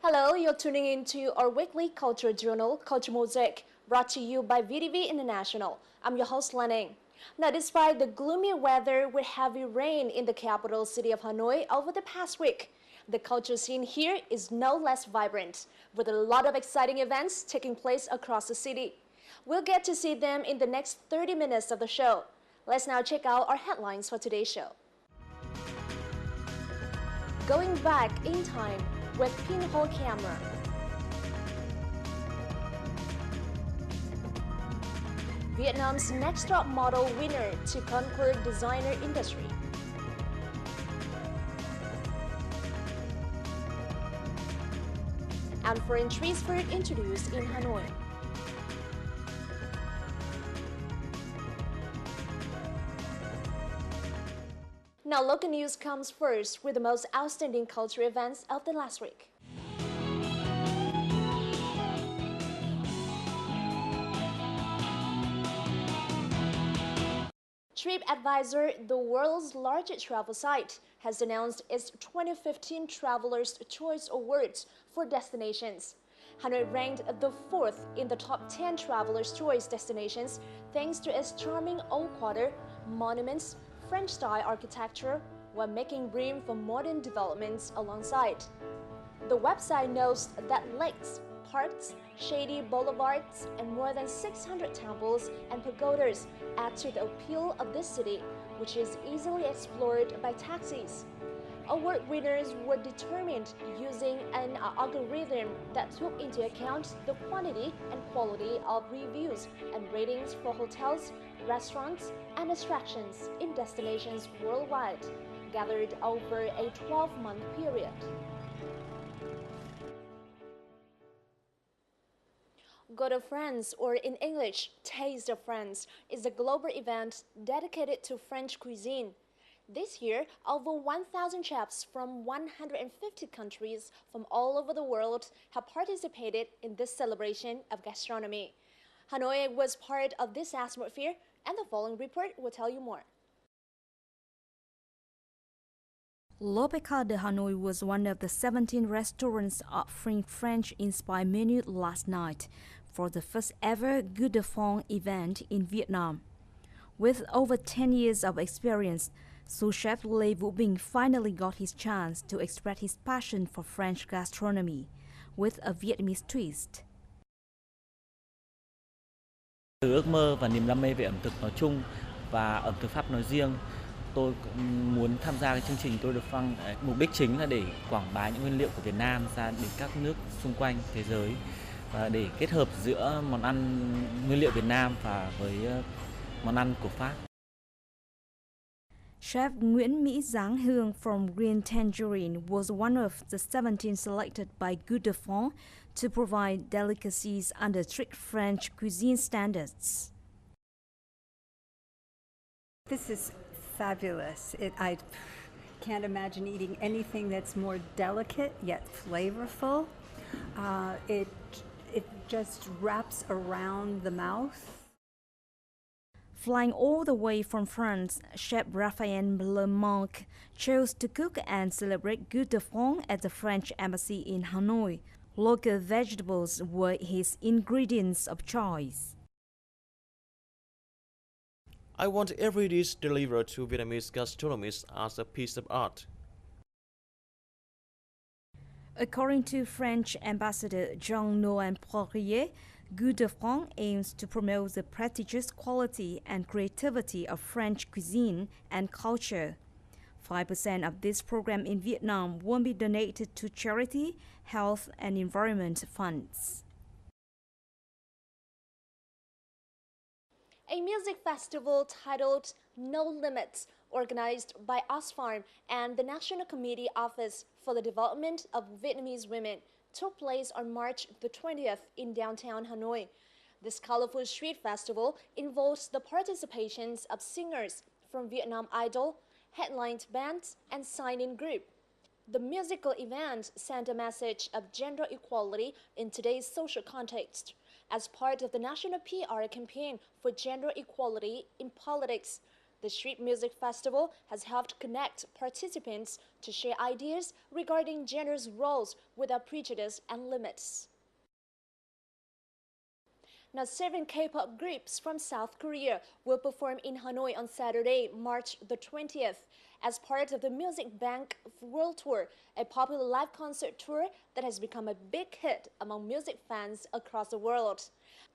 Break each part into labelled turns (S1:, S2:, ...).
S1: Hello, you're tuning into our weekly culture journal, Culture Mosaic, brought to you by VTV International. I'm your host, Lenning. Now, despite the gloomy weather with heavy rain in the capital city of Hanoi over the past week, the culture scene here is no less vibrant, with a lot of exciting events taking place across the city. We'll get to see them in the next 30 minutes of the show. Let's now check out our headlines for today's show. Going back in time with pinhole camera. Vietnam's next top model winner to conquer designer industry. And foreign trees fruit introduced in Hanoi. Now, local news comes first with the most outstanding culture events of the last week. TripAdvisor, the world's largest travel site, has announced its 2015 Traveler's Choice Awards for destinations. Hanoi ranked the 4th in the top 10 Traveler's Choice destinations thanks to its charming old quarter, monuments, French-style architecture, while making room for modern developments alongside. The website notes that lakes, parks, shady boulevards, and more than 600 temples and pagodas add to the appeal of this city, which is easily explored by taxis. Award winners were determined using an algorithm that took into account the quantity and quality of reviews and ratings for hotels, restaurants, and attractions in destinations worldwide, gathered over a 12-month period. Go to France, or in English, Taste of France, is a global event dedicated to French cuisine. This year, over 1,000 chefs from 150 countries from all over the world have participated in this celebration of gastronomy. Hanoi was part of this atmosphere, and the following report will tell you more.
S2: L'Opéra de Hanoi was one of the 17 restaurants offering French-inspired menus last night for the first ever Goût de France event in Vietnam. With over 10 years of experience, sous chef Lê Vũ Bình finally got his chance to express his passion for French gastronomy with a Vietnamese twist.
S3: Từ ước mơ và niềm đam mê về ẩm thực nói chung và ẩm thực Pháp nói riêng, tôi muốn tham gia cái chương trình Tour de France. Mục đích chính là để quảng bá những nguyên liệu của Việt Nam ra đến các nước xung quanh thế giới và để kết hợp giữa món ăn nguyên liệu Việt Nam và với món ăn của Pháp.
S2: Chef Nguyễn Mỹ Giáng Hương from Green Tangerine was one of the 17 selected by Goût de France to provide delicacies under strict French cuisine standards.
S4: This is fabulous. I can't imagine eating anything that's more delicate yet flavorful. It just wraps around the mouth.
S2: Flying all the way from France, Chef Raphaël Lemanque chose to cook and celebrate Goût de France at the French embassy in Hanoi. Local vegetables were his ingredients of choice.
S5: I want every dish delivered to Vietnamese gastronomists as a piece of art.
S2: According to French Ambassador Jean-Noël Poirier, Goût de France aims to promote the prestigious quality and creativity of French cuisine and culture. 5% of this program in Vietnam will be donated to charity, health, and environment funds.
S1: A music festival titled No Limits, organized by Osfarm and the National Committee Office for the Development of Vietnamese Women, took place on March the 20th in downtown Hanoi. This colorful street festival involves the participations of singers from Vietnam Idol, headlined bands, and sign-in group. The musical event sent a message of gender equality in today's social context. As part of the national PR campaign for gender equality in politics, The Street Music Festival has helped connect participants to share ideas regarding gender's roles without prejudice and limits. Now, 7 K-pop groups from South Korea will perform in Hanoi on Saturday, March the 20th, as part of the Music Bank World Tour, a popular live concert tour that has become a big hit among music fans across the world.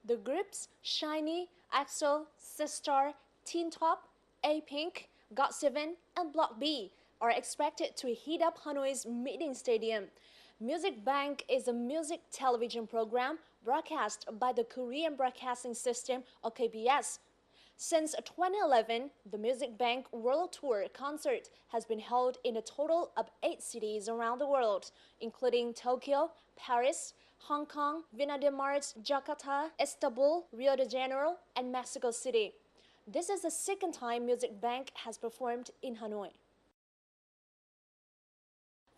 S1: The groups SHINee, EXO, Sistar, Teen Top, A-Pink, GOT7, and Block B are expected to heat up Hanoi's meeting stadium. Music Bank is a music television program broadcast by the Korean Broadcasting System, or KBS. Since 2011, the Music Bank World Tour concert has been held in a total of 8 cities around the world, including Tokyo, Paris, Hong Kong, Viena de Mars, Jakarta, Istanbul, Rio de Janeiro, and Mexico City. This is the second time Music Bank has performed in Hanoi.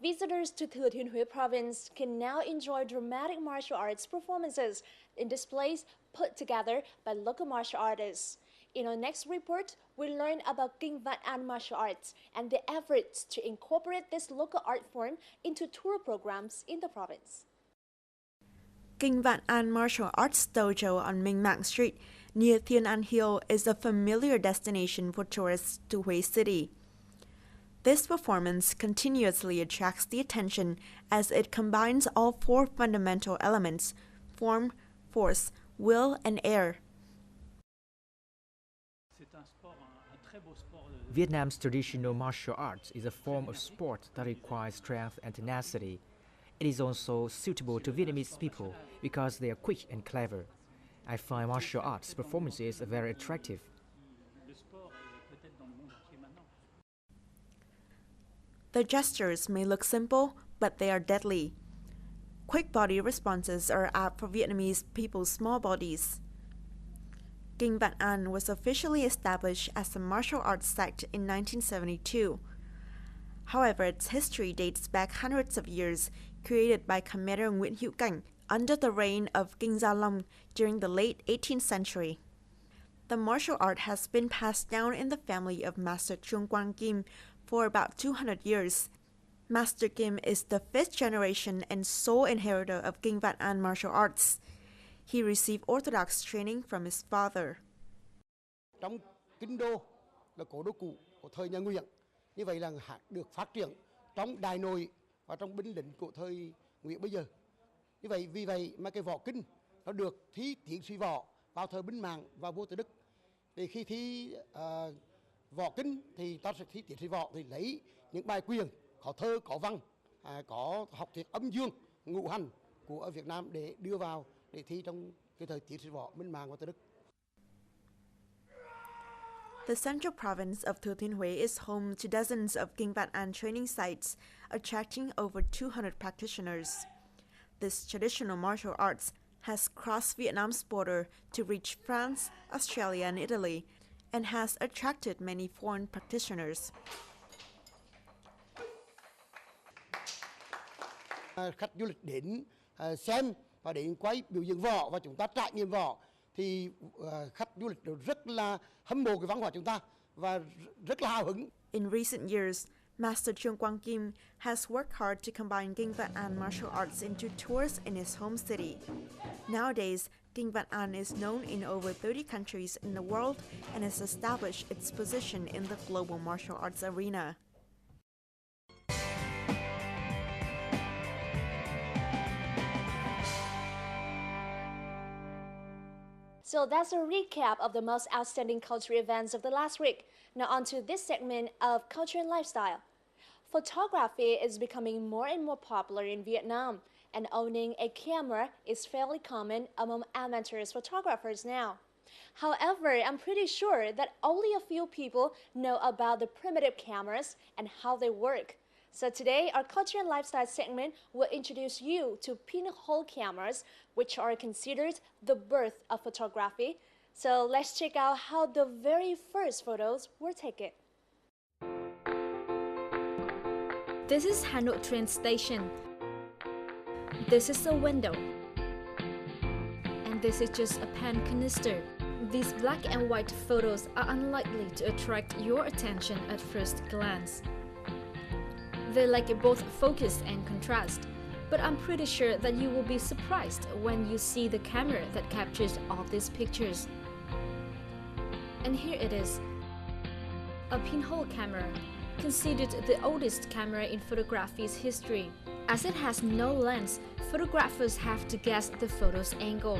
S1: Visitors to Thừa Thiên Huế province can now enjoy dramatic martial arts performances in displays put together by local martial artists. In our next report, we'll learn about Kinh Vạn An martial arts and the efforts to incorporate this local art form into tour programs in the province.
S6: Kinh Vạn An Martial Arts Dojo on Minh Mạng Street near Thiên An Hill is a familiar destination for tourists to Huế City. This performance continuously attracts the attention as it combines all 4 fundamental elements: form, force, will, and air.
S7: Vietnam's traditional martial arts is a form of sport that requires strength and tenacity. It is also suitable to Vietnamese people because they are quick and clever. I find martial arts performances very attractive.
S6: The gestures may look simple, but they are deadly. Quick body responses are apt for Vietnamese people's small bodies. Kinh Vạn An was officially established as a martial arts sect in 1972. However, its history dates back hundreds of years, created by Khmer Nguyễn Hữu Cảnh under the reign of King Gia Long during the late 18th century. The martial art has been passed down in the family of Master Chuang Quang Kim for about 200 years. Master Kim is the 5th generation and sole inheritor of Kinh Vạn An martial arts. He received orthodox training from his father.
S8: Trong kinh đô là cố đô cũ của thời nhà Nguyễn, như vậy là được phát triển trong Đại Nội và trong binh lính của thời Nguyễn bây giờ. Như vậy vì vậy mà cái võ kinh nó được thi tiến sĩ võ vào thời Binh Mạng và vua Tự Đức. Thì khi thi võ kinh thì ta sẽ thi tiến sĩ võ thì lấy những bài quyền có thơ có văn, có học thuyết âm dương ngũ hành của Việt Nam để đưa vào để thi trong cái thời tiến sĩ võ Minh Mạng và Tự Đức.
S6: The central province of Thừa Thiên Huế is home to dozens of Kinh Vạn An training sites, attracting over 200 practitioners. This traditional martial arts has crossed Vietnam's border to reach France, Australia, and Italy, and has attracted many foreign practitioners.
S8: Khách du lịch đến xem và đến quay biểu diễn võ và chúng ta trải nghiệm võ thì khách du lịch rất là hâm mộ cái văn hóa chúng ta và rất là hào hứng.
S6: In recent years, Master Chuang Quang Kim has worked hard to combine Kinh Vạn An martial arts into tours in his home city. Nowadays, Kinh Vạn An is known in over 30 countries in the world and has established its position in the global martial arts arena.
S1: So that's a recap of the most outstanding cultural events of the last week. Now on to this segment of culture and lifestyle. Photography is becoming more and more popular in Vietnam, and owning a camera is fairly common among amateur photographers now. However, I'm pretty sure that only a few people know about the primitive cameras and how they work. So today, our culture and lifestyle segment will introduce you to pinhole cameras, which are considered the birth of photography. So let's check out how the very first photos were taken.
S2: This is Hanoi train station. This is a window. And this is just a pan canister.
S9: these black and white photos are unlikely to attract your attention at first glance. They lack both focus and contrast, but I'm pretty sure that you will be surprised when you see the camera that captures all these pictures. And here it is, a pinhole camera, considered the oldest camera in photography's history. As it has no lens, photographers have to guess the photo's angle.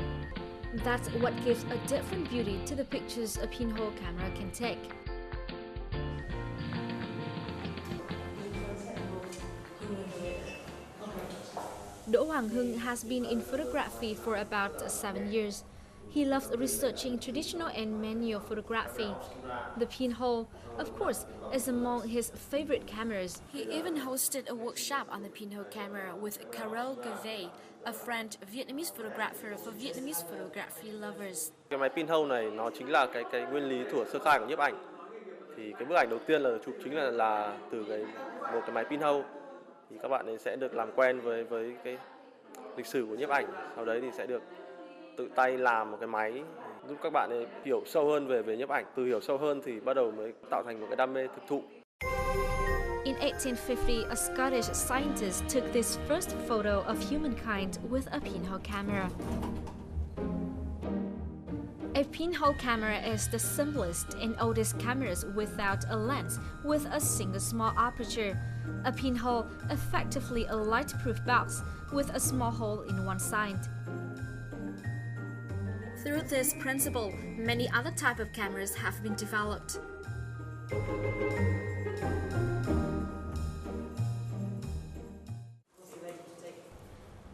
S9: That's what gives a different beauty to the pictures a pinhole camera can take. Đỗ Hoàng Hưng has been in photography for about 7 years. He loves researching traditional and manual photography. The pinhole, of course, is among his favorite cameras. He even hosted a workshop on the pinhole camera with Carol Gavay, a French Vietnamese photographer for Vietnamese photography lovers.
S10: Cái máy pinhole này nó chính là cái nguyên lý thuở sơ khai của nhiếp ảnh. Thì cái bức ảnh đầu tiên là chụp chính là từ một cái máy pinhole. Thì các bạn ấy sẽ được làm quen với cái lịch sử của nhiếp ảnh. Sau đấy thì sẽ được tự tay làm một cái máy giúp các bạn ấy hiểu sâu hơn về nhiếp ảnh. Từ hiểu sâu hơn thì bắt đầu mới tạo thành một cái đam mê thực thụ.
S9: In 1850, a Scottish scientist took this first photo of humankind with a pinhole camera. A pinhole camera is the simplest and oldest cameras without a lens with a single small aperture. A pinhole, effectively a light-proof box with a small hole in one side. Through this principle, many other types of cameras have been developed.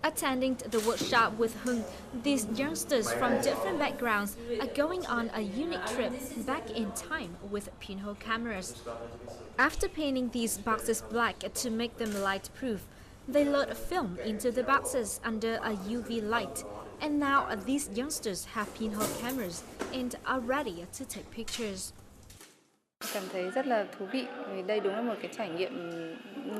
S9: Attending the workshop with Hưng, these youngsters from different backgrounds are going on a unique trip back in time with pinhole cameras. After painting these boxes black to make them light-proof, they load film into the boxes under a UV light, and now these youngsters have pinhole cameras and are ready to take pictures.
S11: Cảm thấy rất là thú vị vì đây đúng là một cái trải nghiệm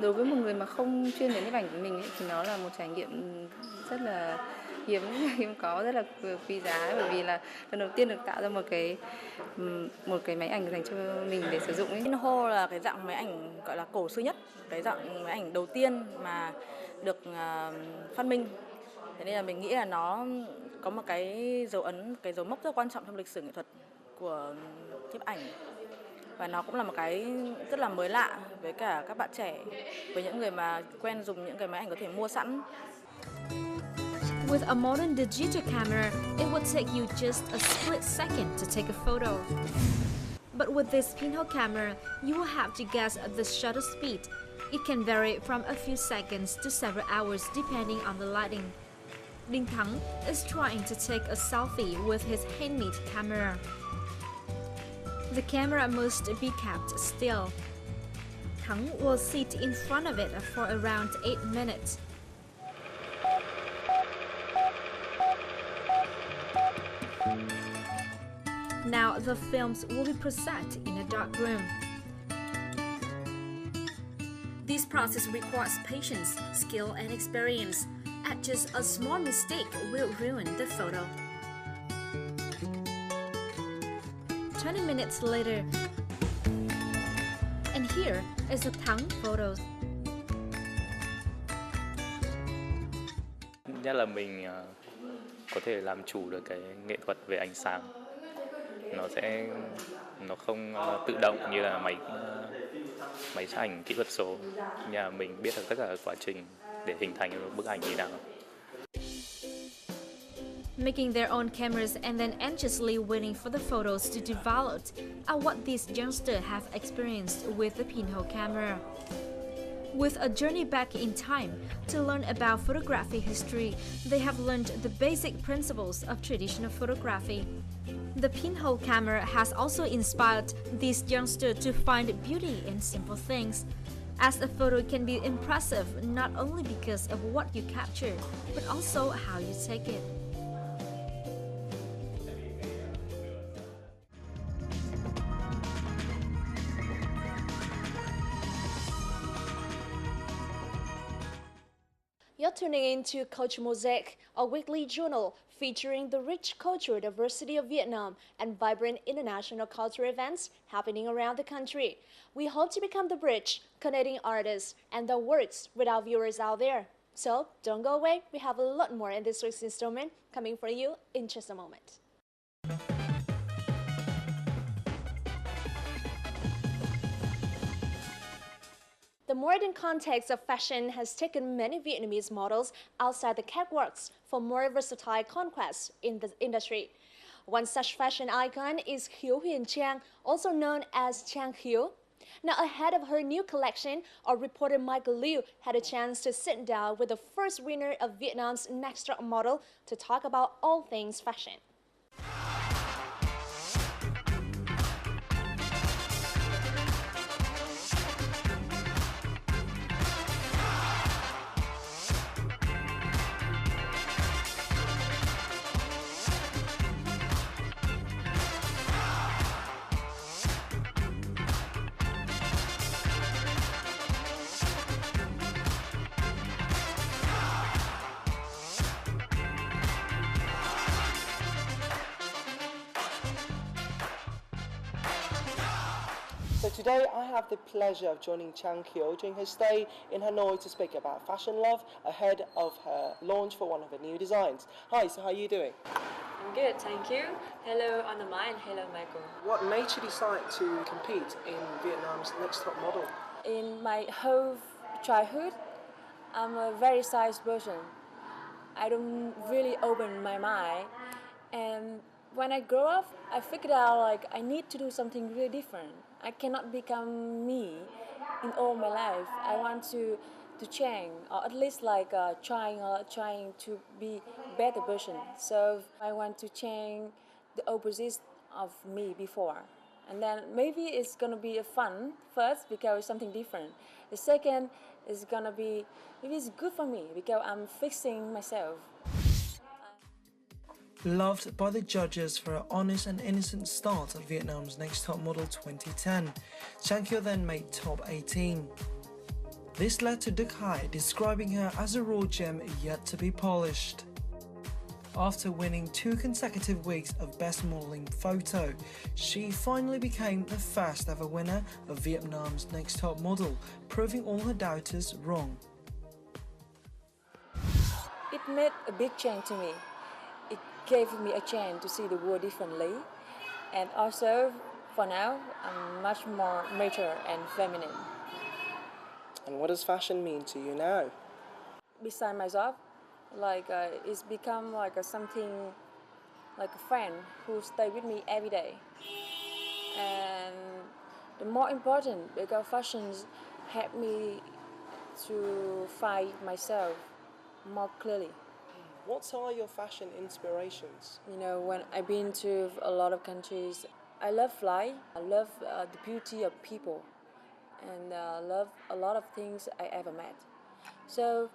S11: đối với một người mà không chuyên đến nhiếp ảnh của mình ấy, thì nó là một trải nghiệm rất là hiếm có, rất là quý giá, bởi vì là lần đầu tiên được tạo ra một cái máy ảnh dành cho mình để sử dụng ấy.
S12: Pinhole là cái dạng máy ảnh gọi là cổ xưa nhất, cái dạng máy ảnh đầu tiên mà được phát minh. Thế nên là mình nghĩ là nó có một cái dấu ấn, cái dấu mốc rất quan trọng trong lịch sử nghệ thuật của nhiếp ảnh. Và nó cũng là một cái rất là mới lạ với cả các bạn trẻ, với những người mà quen dùng những cái máy ảnh có thể mua sẵn.
S9: With a modern digital camera, it would take you just a split second to take a photo. But with this pinhole camera, you will have to guess the shutter speed. It can vary from a few seconds to several hours depending on the lighting. Đinh Thắng is trying to take a selfie with his handmade camera. The camera must be kept still. Thắng will sit in front of it for around 8 minutes. Now the films will be processed in a dark room. This process requires patience, skill, and experience, as just a small mistake will ruin the photo. 20 minutes later, and here is the Thắng photo.
S13: Nhất là mình có thể làm chủ được cái nghệ thuật về ánh sáng. Nó không tự động như là máy chụp ảnh kỹ thuật số, nhà mình biết được tất cả quá trình để hình thành một bức ảnh như nào.
S9: Making their own cameras and then anxiously waiting for the photos to develop are what these youngsters have experienced with the pinhole camera. With a journey back in time to learn about photography history, they have learned the basic principles of traditional photography. The pinhole camera has also inspired these youngsters to find beauty in simple things, as a photo can be impressive not only because of what you capture, but also how you take it.
S1: You're tuning in to Culture Mosaic, a weekly journal featuring the rich cultural diversity of Vietnam and vibrant international cultural events happening around the country. We hope to become the bridge connecting artists and their works with our viewers out there. So don't go away, we have a lot more in this week's installment coming for you in just a moment. The modern context of fashion has taken many Vietnamese models outside the catwalks for more versatile conquests in the industry. One such fashion icon is Hiếu Huyền Trang, also known as Trang Hiếu. Now, ahead of her new collection, our reporter Michael Liu had a chance to sit down with the first winner of Vietnam's Next Top Model to talk about all things fashion.
S14: So today I have the pleasure of joining Trang Hiếu during her stay in Hanoi to speak about fashion love ahead of her launch for one of her new designs. Hi, so how are you doing?
S15: I'm good, thank you. Hello Anna and hello Michael.
S14: What made you decide to compete in Vietnam's Next Top Model?
S12: In my whole childhood, I'm a very shy person. I don't really open my mind, and when I grow up, I figured out like I need to do something really different. I cannot become me in all my life. I want to change, or at least like trying to be better person. So I want to change the opposite of me before, and then maybe it's gonna be a fun first because it's something different. The second is gonna be maybe it's good for me because I'm fixing myself.
S14: Loved by the judges for her honest and innocent start at Vietnam's Next Top Model 2010, Trang Hiếu then made top 18. This led to Đức Hải describing her as a raw gem yet to be polished. After winning 2 consecutive weeks of Best Modeling Photo, she finally became the first ever winner of Vietnam's Next Top Model, proving all her doubters wrong.
S12: It made a big change to me. It gave me a chance to see the world differently, and also for now I'm much more mature and feminine.
S14: And what does fashion mean to you now?
S12: Beside my job, it's become like something like a friend who stay with me every day. And the more important, because fashions help me to find myself more clearly.
S14: What are your fashion inspirations?
S12: You know, when I've been to a lot of countries, I love fly. I love the beauty of people, and love a lot of things I ever met. So,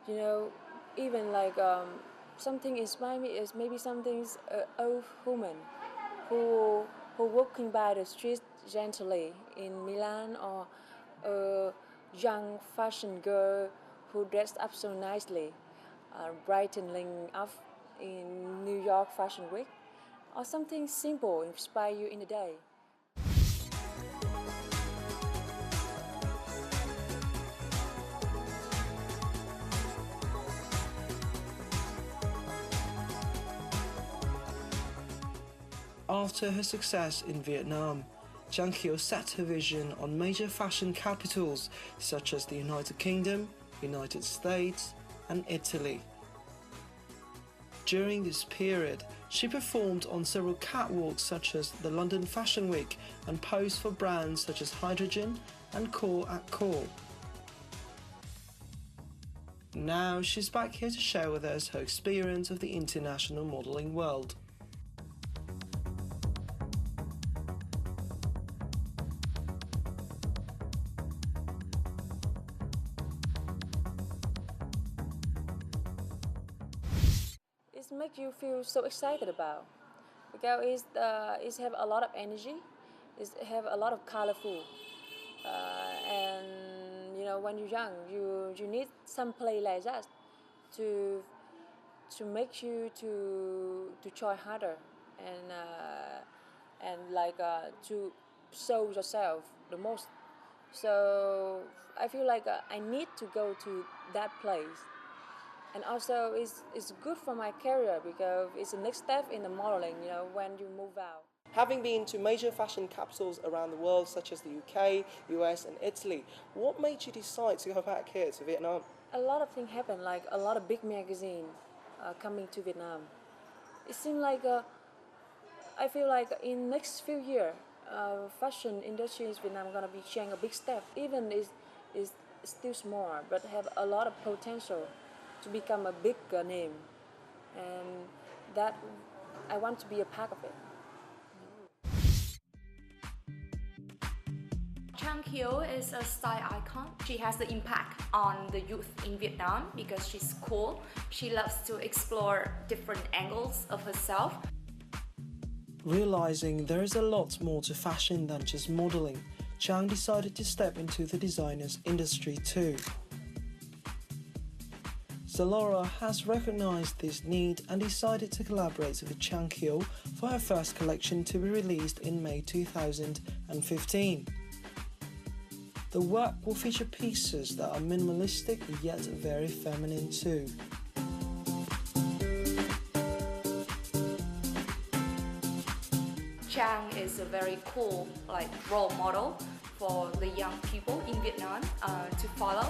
S12: you know, even something inspired me is maybe something's old woman who walking by the street gently in Milan, or a young fashion girl who dressed up so nicely, brightening up in New York Fashion Week, or something simple inspire you in the day.
S14: After her success in Vietnam, Trang Hiếu set her vision on major fashion capitals such as the United Kingdom, United States, and Italy. During this period, she performed on several catwalks such as the London Fashion Week and posed for brands such as Hydrogen and Core at Core. Now she's back here to share with us her experience of the international modeling world.
S12: It makes you feel so excited about, because it have a lot of energy, it have a lot of colorful, and you know, when you're young, you need some play like that.
S15: to make you to try harder and like to show yourself the most. So I feel like I need to go to that place, and also it's good for my career because it's the next step in the modeling. You know, when you move out.
S16: Having been to major fashion capitals around the world, such as the UK, US, and Italy, what made you decide to go back here to Vietnam?
S15: A lot of things happen, like a lot of big magazines coming to Vietnam. It seems like I feel like in next few years, fashion industry in Vietnam gonna be changing a big step. Even is still small, but have a lot of potential to become a big name, and that I want to be a part of it.
S17: Chang Kyo is a style icon. She has the impact on the youth in Vietnam because she's cool. She loves to explore different angles of herself.
S14: Realizing there is a lot more to fashion than just modeling, Chang decided to step into the designers industry too. Zalora has recognized this need and decided to collaborate with Chang Kyo for her first collection to be released in May 2015. The work will feature pieces that are minimalistic yet very feminine too.
S17: Chang is a very cool role model for the young people in Vietnam to follow,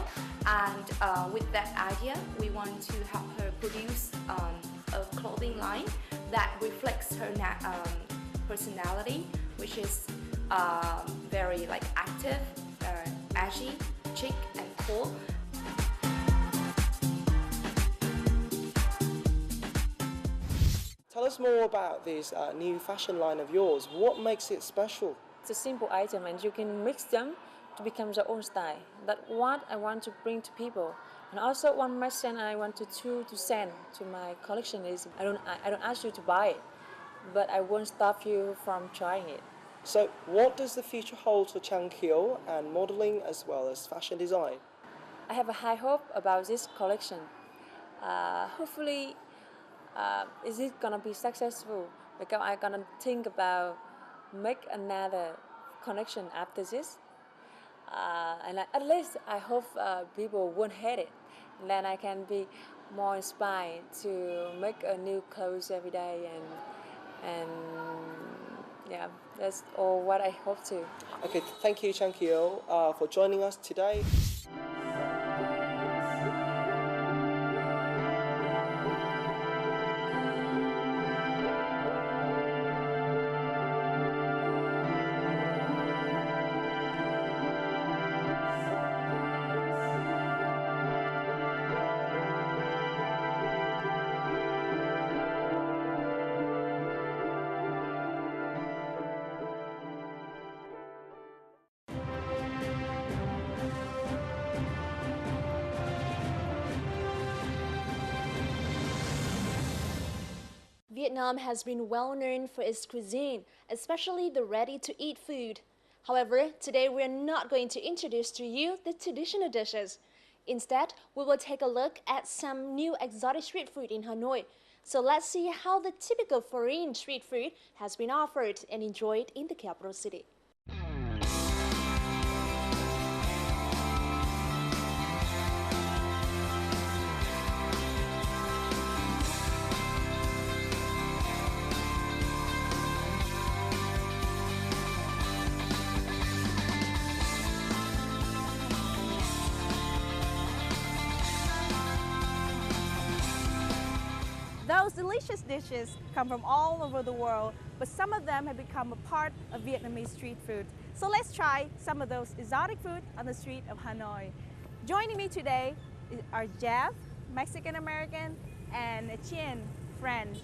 S17: and with that idea we want to help her produce a clothing line that reflects her personality, which is very active, edgy, chic and cool.
S16: Tell us more about this new fashion line of yours. What makes it special?
S15: It's a simple item and you can mix them to become your own style. That's what I want to bring to people. And also one message I want to send to my collection is I don't ask you to buy it, but I won't stop you from trying it.
S16: So what does the future hold for Chang Kyo and modeling as well as fashion design?
S15: I have a high hope about this collection. Hopefully is it gonna be successful because I'm gonna think about make another connection after this, and at least I hope people won't hate it, and then I can be more inspired to make a new clothes every day, and yeah, that's all what I hope to.
S16: Okay, thank you Chang Kyo for joining us today.
S1: Vietnam has been well known for its cuisine, especially the ready-to-eat food. However, today we're not going to introduce to you the traditional dishes. Instead, we will take a look at some new exotic street food in Hanoi. So let's see how the typical foreign street food has been offered and enjoyed in the capital city.
S18: Those delicious dishes come from all over the world, but some of them have become a part of Vietnamese street food. So let's try some of those exotic food on the street of Hanoi. Joining me today are Jeff, Mexican-American, and Chien, French.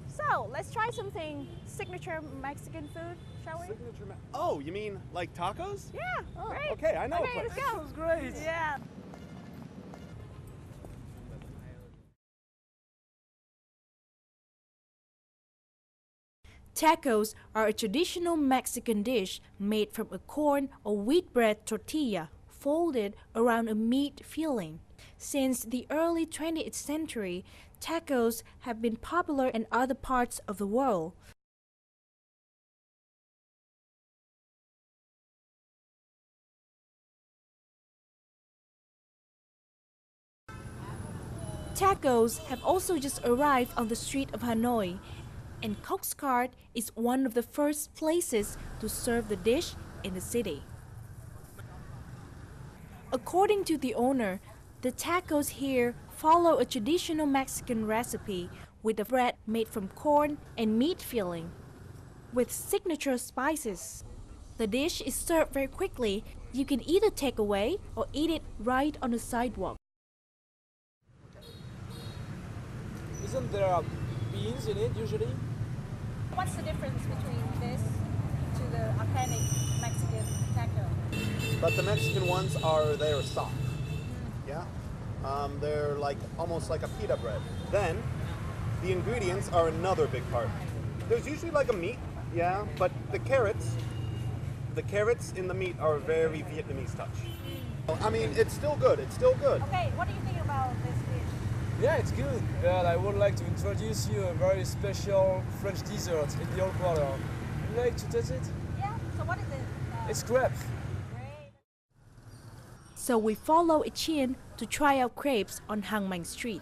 S18: So let's try something signature Mexican food, shall we?
S19: Oh, you mean like tacos?
S18: Yeah,
S19: oh,
S18: great.
S19: Okay, I know.
S18: Okay, let's go.
S19: That was great.
S18: Yeah.
S2: Tacos are a traditional Mexican dish made from a corn or wheat bread tortilla folded around a meat filling. Since the early 20th century, tacos have been popular in other parts of the world. Tacos have also just arrived on the street of Hanoi, and Coq's Cart is one of the first places to serve the dish in the city. According to the owner, the tacos here follow a traditional Mexican recipe with a bread made from corn and meat filling, with signature spices. The dish is served very quickly. You can either take away or eat it right on the sidewalk.
S20: Isn't there beans in it usually?
S18: What's the difference between this to the authentic Mexican taco?
S19: But the Mexican ones they're soft. Yeah, they're like almost like a pita bread. Then the ingredients are another big part. There's usually like a meat, yeah, but the carrots in the meat are a very Vietnamese touch. I mean, it's still good. It's still good.
S18: Okay, what do you think about this dish?
S20: Yeah, it's good. But I would like to introduce you a very special French dessert in the old quarter. Would you like to taste it?
S18: Yeah, so what is it?
S20: It's crepes.
S2: So we follow Etienne to try out crepes on Hang Mang Street.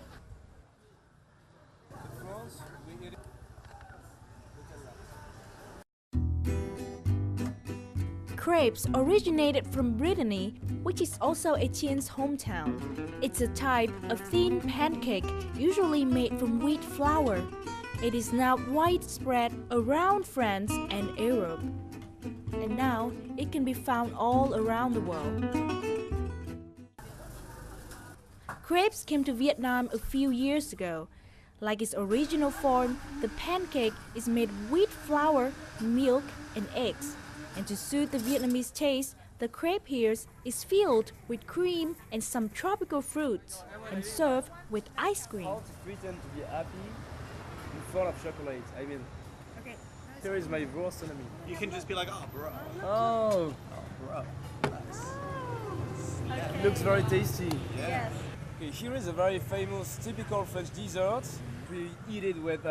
S2: Crepes originated from Brittany, which is also Etienne's hometown. It's a type of thin pancake usually made from wheat flour. It is now widespread around France and Europe. And now it can be found all around the world. Crepes came to Vietnam a few years ago. Like its original form, the pancake is made of wheat flour, milk, and eggs. And to suit the Vietnamese taste, the crepe here is filled with cream and some tropical fruits and served with ice cream.
S20: How to pretend to be happy in front of chocolate. I mean,
S18: okay.
S20: Here is my worst enemy.
S19: You can just be like, oh, bro.
S20: Oh,
S19: bro. Nice.
S20: It looks very tasty.
S18: Yes.
S20: Okay, here is a very famous typical French dessert. We eat it with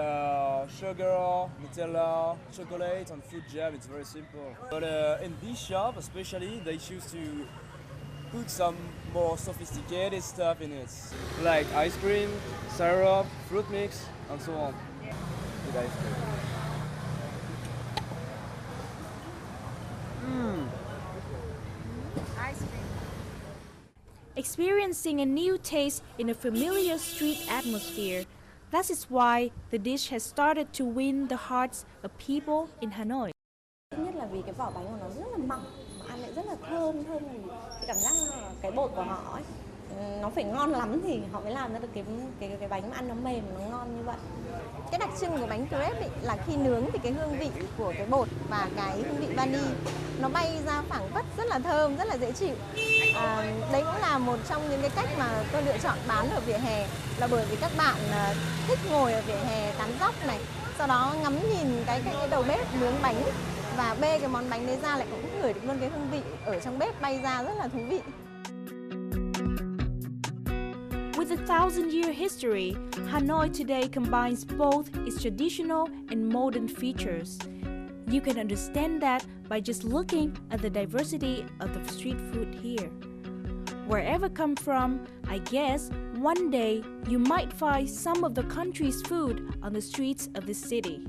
S20: sugar, Nutella, chocolate, and fruit jam. It's very simple. But in this shop, especially, they choose to put some more sophisticated stuff in it, like ice cream, syrup, fruit mix, and so on. With ice cream.
S18: Ice cream.
S2: Experiencing a new taste in a familiar street atmosphere. That is why the dish has started to win the hearts of people in Hanoi.
S21: Thứ nhất là vì cái vỏ bánh của nó rất là mỏng, mà ăn lại rất là thơm thì cảm giác là cái bột của họ ấy, nó phải ngon lắm thì họ mới làm ra được cái bánh mà ăn nó mềm, nó ngon như vậy. Cái đặc trưng của bánh crepe ấy, là khi nướng thì cái hương vị của cái bột và cái hương vị vani nó bay ra phảng phất rất là thơm, rất là dễ chịu. Đấy cũng là một trong những cái cách mà tôi lựa chọn bán ở vỉa hè, là bởi vì các bạn thích ngồi ở vỉa hè tán dóc này, sau đó ngắm nhìn cái đầu bếp nướng bánh và bê cái món bánh đấy ra lại cũng ngửi được luôn cái hương vị ở trong bếp bay ra rất là thú vị.
S2: With a 1,000-year history, Hanoi today combines both its traditional and modern features. You can understand that by just looking at the diversity of the street food here. Wherever come from, I guess one day you might find some of the country's food on the streets of the city.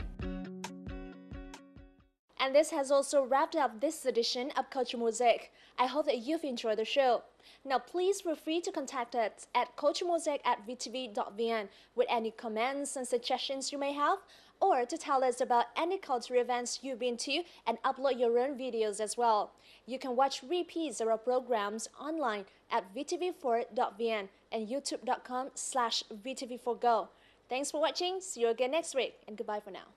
S1: And this has also wrapped up this edition of Culture Mosaic. I hope that you've enjoyed the show. Now, please feel free to contact us at culturemosaic@vtv.vn with any comments and suggestions you may have, or to tell us about any cultural events you've been to and upload your own videos as well. You can watch repeats of our programs online at vtv4.vn and youtube.com/vtv4go. Thanks for watching. See you again next week, and goodbye for now.